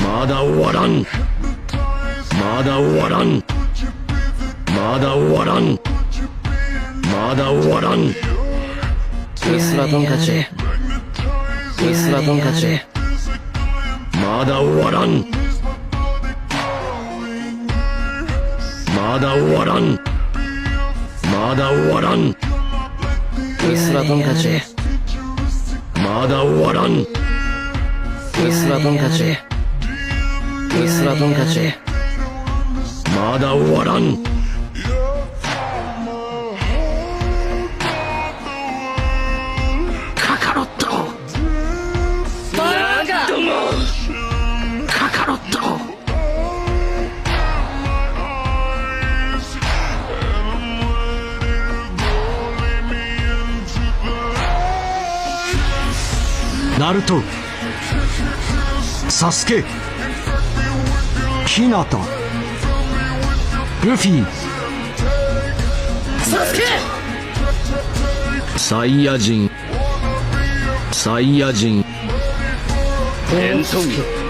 まだ終わらん。まだ終わらん。まだ終わらん。まだ終わらん。ウスラトンカチ、ウスラトンカチ。まだ終わらん。まだ終わらん。まだ終わらん。ウスラトンカチ、まだ終わらん。ウスラトンカチ、ウスラトンカチ。まだ終わらん。カカロット。バカ。カカロット。ナルト、サスケ、ヒナタ、ルフィ、サスケ。サイヤ人、サイヤ人、テントウム。